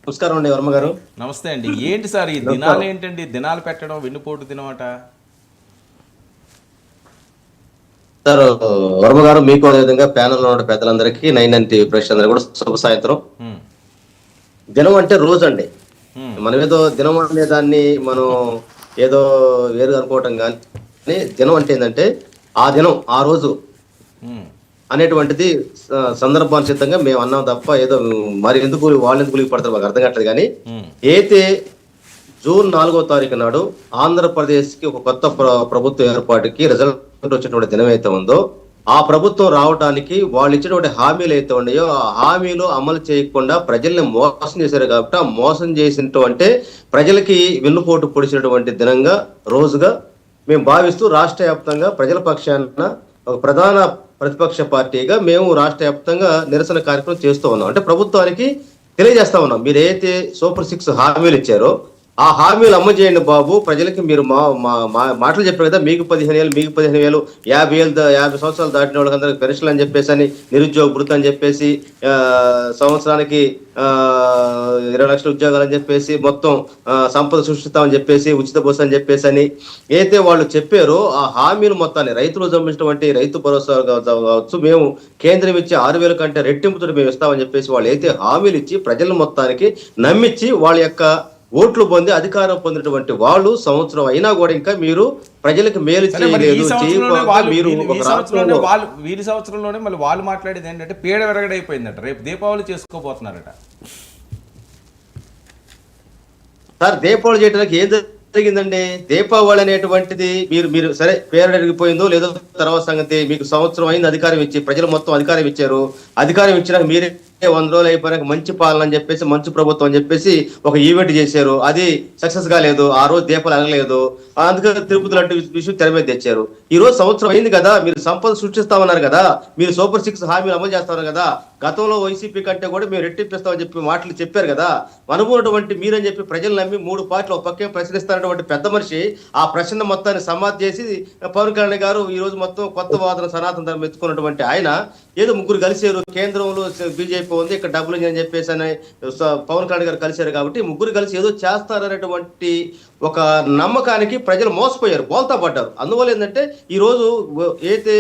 నమస్కారం అండి వర్మ గారు. నమస్తే అండి. ఏంటి సార్ ఈ దినాలు నమస్కారం ఏంటండి? దినాలు పెట్టడం వెన్నుపోటు దినమట. సార్. వర్మ గారు, మీకు అదేవిధంగా ప్యానల్ ఉన్న పెద్దలందరికీ 9 ప్రేక్షకులందరూ కూడా శుభ సాయంత్రం. హ్మ్. దినం అంటే రోజు అండి. హ్మ్. మనం ఏదో దినం అనే దాన్ని మనం ఏదో వేరు అనుకోవటం కానీ దినం అంటే ఏంటంటే ఆ దినం ఆ రోజు హ్మ్. అనేటువంటిది సందర్భానుచితంగా మేము అన్నాం తప్ప ఏదో మరి ఎందుకు వాళ్ళు ఎందుకు పడతారు మాకు అర్థం కావట్లేదు. కానీ హ్మ్. అయితే జూన్ 4వ తారీఖు నాడు ఆంధ్రప్రదేశ్ కి ఒక కొత్త ప్రభుత్వ ఏర్పాటుకి రిజల్ట్ వచ్చినటువంటి దినం అయితే ఉందో, ఆ ప్రభుత్వం రావడానికి వాళ్ళు ఇచ్చినటువంటి హామీలు అయితే ఉన్నాయో ఆ హామీలు అమలు చేయకుండా ప్రజల్ని మోసం చేశారు. కాబట్టి ఆ మోసం చేసినటువంటి ప్రజలకి వెన్నుపోటు పొడిచినటువంటి దినంగా రోజుగా మేము భావిస్తూ రాష్ట్ర వ్యాప్తంగా ప్రజల పక్షాన ఒక ప్రధాన ప్రతిపక్ష పార్టీగా మేము రాష్ట్ర వ్యాప్తంగా నిరసన కార్యక్రమం చేస్తూ ఉన్నాం. అంటే ప్రభుత్వానికి తెలియజేస్తా ఉన్నాం, మీరు ఏదైతే సూపర్ 6 హామీలు ఇచ్చారో ఆ హామీలు అమలు చేయండి బాబు. ప్రజలకి మీరు మాటలు చెప్పారు కదా, మీకు 15,000 మీకు 15,000, 50 సంవత్సరాలు దాటిన వాళ్ళకందరికి పెన్షన్లు అని చెప్పేసి అని, నిరుద్యోగ భృతి అని చెప్పేసి, సంవత్సరానికి 20 లక్షల ఉద్యోగాలు అని చెప్పేసి, మొత్తం సంపద సృష్టిస్తామని చెప్పేసి, ఉచిత బస్సు అని చెప్పేసి అని అయితే వాళ్ళు చెప్పారో ఆ హామీలు మొత్తాన్ని రైతులు జమించినటువంటి రైతు భరోసా కావచ్చు, మేము కేంద్రం ఇచ్చే 6,000 కంటే రెట్టింపుతో మేము ఇస్తామని చెప్పేసి వాళ్ళు అయితే హామీలు ఇచ్చి ప్రజల మొత్తానికి నమ్మించి వాళ్ళ యొక్క ఓట్లు పొంది అధికారం పొందినటువంటి వాళ్ళు సంవత్సరం అయినా కూడా ఇంకా మీరు ప్రజలకు మేలు చేయలేదు. వీరి సంవత్సరంలోనే మళ్ళీ వాళ్ళు మాట్లాడేది ఏంటంటే పీడ విరగడైపోయిందట, రేపు దీపావళి చేసుకోబోతున్నారట. సార్, దీపావళి చేయడానికి ఏం జరిగిందండి? దీపావళి అనేటువంటిది మీరు మీరు సరే పేరు అడిగిపోయిందో లేదో తర్వాత సంగతి. మీకు సంవత్సరం అయింది అధికారం ఇచ్చి, ప్రజలు మొత్తం అధికారం ఇచ్చారు. అధికారం ఇచ్చినాక మీరే 100 రోజులు అయిపోయాక మంచి పాలన అని చెప్పేసి, మంచి ప్రభుత్వం అని చెప్పేసి ఒక ఈవెంట్ చేశారు. అది సక్సెస్ కాలేదు. ఆ రోజు దీపాలు అనలేదు. అందుకని తిరుపతి లాంటి విషయం తెర మీద తెచ్చారు. ఈ రోజు సంవత్సరం అయింది కదా, మీరు సంపద సృష్టిస్తామన్నారు కదా, మీరు సూపర్ 6 హామీలు అమలు చేస్తున్నారు కదా, గతంలో వైసీపీ కంటే కూడా మేము రెట్టింపిస్తామని చెప్పి మాటలు చెప్పారు కదా. అనుకున్నటువంటి మీరని చెప్పి ప్రజలు నమ్మి 3 పార్టీలు ఒక పక్కే ప్రశ్నిస్తారన్నటువంటి పెద్ద మనిషి ఆ ప్రశ్న మొత్తాన్ని సమాధి చేసి పవన్ కళ్యాణ్ గారు ఈ రోజు మొత్తం కొత్త వాదన సనాతన ధర్మం ఎత్తుకున్నటువంటి ఆయన ఏదో ముగ్గురు కలిసారు, కేంద్రంలో బీజేపీ ఉంది, ఇక్కడ డబ్బులు అని చెప్పేసి అని పవన్ కళ్యాణ్ గారు కలిశారు. కాబట్టి ముగ్గురు కలిసి ఏదో చేస్తారనేటువంటి ఒక నమ్మకానికి ప్రజలు మోసపోయారు, బోల్తా పడ్డారు. అందువల్ల ఏంటంటే ఈ రోజు అయితే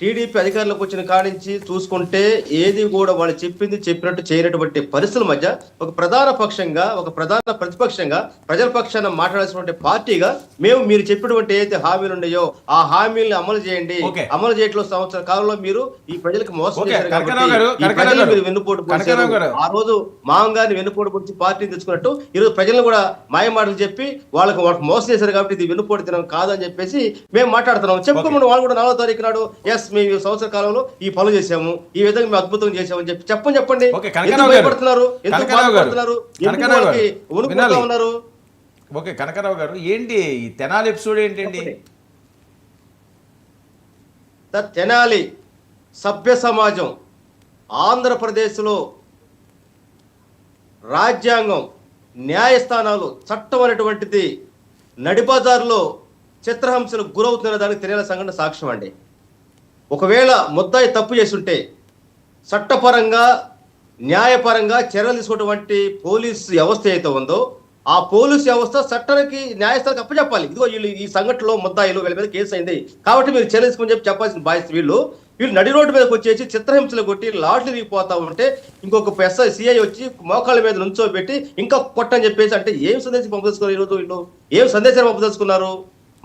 టీడీపీ అధికారంలోకి వచ్చిన కాడించి చూసుకుంటే ఏది కూడా వాళ్ళు చెప్పినట్టు చేయనటువంటి పరిస్థితుల మధ్య ఒక ప్రధాన పక్షంగా, ఒక ప్రధాన ప్రతిపక్షంగా, ప్రజల పక్షాన మాట్లాడాల్సినటువంటి పార్టీగా మేము మీరు చెప్పినటువంటి ఏదైతే హామీలు ఉన్నాయో ఆ హామీలను అమలు చేయండి. అమలు చేయట్లో సంవత్సర కాలంలో మీరు ఈ ప్రజలకు మోసం చేశారు కాబట్టి మీరు వెన్నుపోటు పొడిచారు. ఆ రోజు మాంగాన్ని వెన్నుపోటు పొడిచి పార్టీని తెచ్చుకున్నట్టు ఈ రోజు ప్రజలను కూడా మాయమాటలు చెప్పి వాళ్ళకి మోసం చేశారు కాబట్టి ఇది వెన్నుపోటు దినం కాదని చెప్పేసి మేము మాట్లాడుతున్నాం. చెప్పుకోమని వాళ్ళు కూడా 4వ తారీఖు నాడు ఎస్ మేము సంవత్సర కాలంలో ఈ పనులు చేశాము, ఈ విధంగా మేము అద్భుతం చేశామని చెప్పి చెప్పండి. ఎందుకు భయపడుతున్నారు? ఎందుకు బాధపడుతున్నారు? ఉన్నారు? ఓకే కనకరావు గారు, ఏంటి ఈ తెనాలి ఎపిసోడ్ ఏంటండి? తెనాలి సభ్య సమాజం ఆంధ్రప్రదేశ్లో రాజ్యాంగం, న్యాయస్థానాలు, చట్టం అనేటువంటిది నడిబజార్లో చిత్రహింసలకు గురవుతున్న దానికి తెనాలి సంఘటన సాక్ష్యం అండి. ఒకవేళ ముద్దాయి తప్పు చేస్తుంటే చట్టపరంగా, న్యాయపరంగా చర్యలు తీసుకున్నటువంటి పోలీసు వ్యవస్థ అయితే ఉందో ఆ పోలీసు వ్యవస్థ చట్టానికి, న్యాయస్థానానికి అప్పచెప్పాలి. ఇదిగో వీళ్ళు ఈ సంఘటనలో ముద్దాయిలు, వీళ్ళ మీద కేసు అయింది కాబట్టి మీరు చర్యలు తీసుకుని చెప్పాల్సిన బాధ్యత వీళ్ళు నడి రోడ్డు మీదకి వచ్చేసి చిత్రహింసలు కొట్టి లాట్లు దిగిపోతా ఉంటే ఇంకొక సిఐ వచ్చి మోకాళ్ళ మీద నుంచోబెట్టి ఇంకా కొట్టని చెప్పేసి అంటే ఏం సందేశం పంపదలుచుకున్నారు? ఈరోజు వీళ్ళు ఏం సందేశాన్ని పంపదలుచుకున్నారు?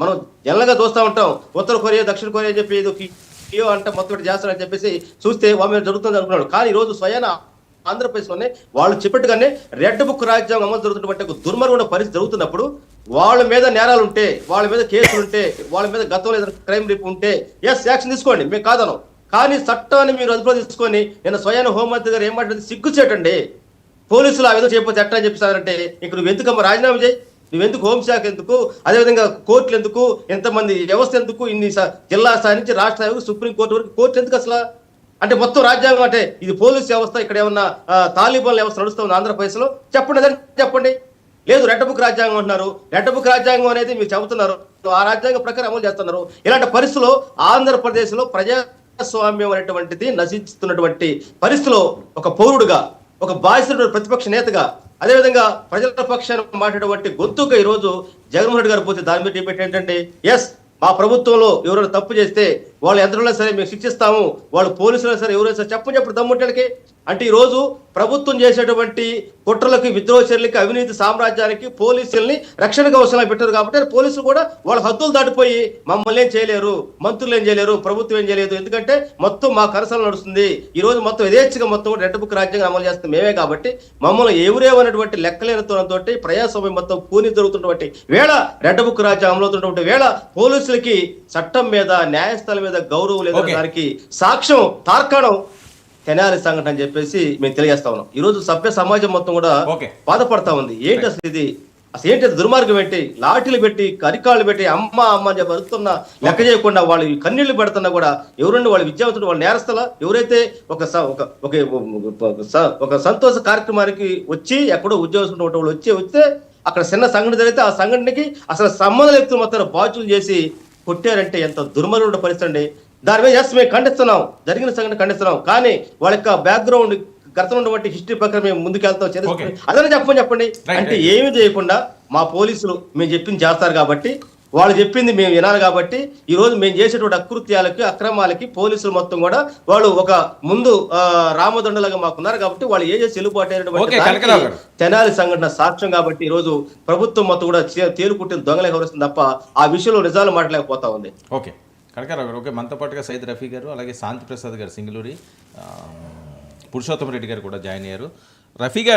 మనం జనరల్గా చూస్తూ ఉంటాం, ఉత్తర కొరియా, దక్షిణ కొరియా అని చెప్పి ఏదో అంటే మొత్తం చేస్తారని చెప్పేసి చూస్తే వాళ్ళు జరుగుతుంది అనుకున్నాడు. కానీ ఈ రోజు స్వయాన ఆంధ్రప్రదేశ్లోనే వాళ్ళు చెప్పట్టుగానే రెడ్ బుక్ రాజ్యాంగం అమలు జరుగుతున్నటువంటి ఒక దుర్మార్గమైన పరిస్థితి జరుగుతున్నప్పుడు వాళ్ళ మీద నేరాలు ఉంటే, వాళ్ళ మీద కేసులు ఉంటే, వాళ్ళ మీద గతంలో ఏదైనా క్రైమ్ రిప్ ఉంటే యాక్షన్ తీసుకోండి, మేము కాదనం. కానీ చట్టాన్ని మీరు అదుపులో తీసుకొని నిన్న స్వయాన హోంమంత్రి గారు ఏం మాట్లాడింది సిగ్గుచేటండి. పోలీసులు ఆ విధంగా చేయకపోతే చట్టం చెప్పిస్తారంటే ఇంక నువ్వు ఎందుకమ్మా రాజీనామా చేయి, నువ్వెందుకు హోంశాఖ ఎందుకు, అదేవిధంగా కోర్టులు ఎందుకు, ఎంతమంది వ్యవస్థ ఎందుకు, ఇన్ని జిల్లా స్థాయి నుంచి రాష్ట్ర స్థాయి వరకు సుప్రీంకోర్టు వరకు కోర్టు ఎందుకు అసలు? అంటే మొత్తం రాజ్యాంగం అంటే ఇది పోలీసు వ్యవస్థ, ఇక్కడ ఏమన్నా తాలిబాన్ వ్యవస్థ నడుస్తుంది ఆంధ్రప్రదేశ్ లో? చెప్పండి, అదే చెప్పండి. లేదు రెడ్ బుక్ రాజ్యాంగం అంటున్నారు. రెడ్ బుక్ రాజ్యాంగం అనేది మీరు చెబుతున్నారు, ఆ రాజ్యాంగం ప్రకారం అమలు చేస్తున్నారు. ఇలాంటి పరిస్థితుల్లో ఆంధ్రప్రదేశ్ లో ప్రజాస్వామ్యం అనేటువంటిది నశిస్తున్నటువంటి పరిస్థితిలో ఒక పౌరుడుగా, ఒక బాధితుడు, ప్రతిపక్ష నేతగా అదేవిధంగా ప్రజల పక్షాన మాట్లాడేటువంటి గొంతుగా ఈరోజు జగన్మోహన్ రెడ్డి గారు పోతే దాని మీద డిబేట్ ఏంటంటే ఎస్ మా ప్రభుత్వంలో ఎవరైనా తప్పు చేస్తే వాళ్ళు ఎంతలో సరే మేము శిక్షిస్తాము, వాళ్ళు పోలీసులు సరే ఎవరైనా సరే చెప్పు దమ్ముంటానికి. అంటే ఈ రోజు ప్రభుత్వం చేసేటువంటి కుట్రలకు, విద్రోహ చర్యలకి, అవినీతి సామ్రాజ్యానికి పోలీసుల్ని రక్షణకు అవసరం పెట్టారు. కాబట్టి పోలీసులు కూడా వాళ్ళ హద్దులు దాటిపోయి మమ్మల్ని ఏం చేయలేరు, మంత్రులు ఏం చేయలేరు, ప్రభుత్వం ఏం చేయలేదు, ఎందుకంటే మొత్తం మా కరసలు నడుస్తుంది. ఈ రోజు మొత్తం యథేచ్ఛగా మొత్తం కూడా రెడ్ బుక్ రాజ్యాంగం అమలు చేస్తుంది మేమే. కాబట్టి మమ్మల్ని ఎవరేమన్నటువంటి లెక్కలేనితోతో ప్రజాస్వామ్యం మొత్తం కూని జరుగుతున్నటువంటి వేళ, రెడ్ బుక్ రాజ్యాంగం అమలు అవుతున్నటువంటి వేళ పోలీసులకి చట్టం మీద, న్యాయస్థానం మీద గౌరవం లేదన్న దానికి సాక్ష్యం తార్కాణం తెనాలి సంఘటన అని చెప్పేసి మేము తెలియజేస్తా ఉన్నాం. ఈ రోజు సభ్య సమాజం మొత్తం కూడా బాధపడతా ఉంది. ఏంటి అసలు ఇది, అసలు ఏంటి దుర్మార్గం ఏంటి? లాఠీలు పెట్టి, కరికాళ్ళు పెట్టి అమ్మ అమ్మ అని చెప్పి అరుస్తున్నా, లెక్క చేయకుండా వాళ్ళు కన్నీళ్లు పెడుతున్నా కూడా ఎవరండి వాళ్ళు విద్యావంతుడు, వాళ్ళు నేరస్తులా? ఎవరైతే ఒక సంతోష కార్యక్రమానికి వచ్చి ఎక్కడో ఉద్యోగం వాళ్ళు వస్తే అక్కడ చిన్న సంఘటన జరిగితే ఆ సంఘటనకి అసలు సంబంధం లేకపోతే మొత్తం బాధ్యులు చేసి కొట్టారంటే ఎంత దుర్మార్గమైన పరిస్థితి అండి. దాని మీద ఎస్ మేము ఖండిస్తున్నాం, జరిగిన సంఘటన ఖండిస్తున్నాం. కానీ వాళ్ళ యొక్క బ్యాక్గ్రౌండ్ గతంలో ఉన్నటువంటి హిస్టరీ ప్రకారం మేము ముందుకెళ్తాం. అదే చెప్పండి. అంటే ఏమి చేయకుండా మా పోలీసులు మేము చెప్పింది చేస్తారు కాబట్టి, వాళ్ళు చెప్పింది మేము వినాలి కాబట్టి, ఈ రోజు మేము చేసేటువంటి అకృత్యాలకి, అక్రమాలకి పోలీసులు మొత్తం కూడా వాళ్ళు ఒక ముందు రామదండలుగా మాకున్నారు. కాబట్టి వాళ్ళు ఏ చేసి చెల్లుబాటు తెనాలి సంఘటన సాక్ష్యం. కాబట్టి ఈ రోజు ప్రభుత్వం మొత్తం కూడా తేలుకుట్టిన దొంగలే వ్యవహరిస్తుంది తప్ప ఆ విషయంలో నిజాలు మాట్లాడలేకపోతా ఉంది. ఓకే కనకరావు గారు, ఓకే, మనతో పాటుగా సైద్ రఫీ గారు, అలాగే శాంతి ప్రసాద్ గారు సింగళూరి, పురుషోత్తమ రెడ్డి గారు కూడా జాయిన్ అయ్యారు. రఫీ గారు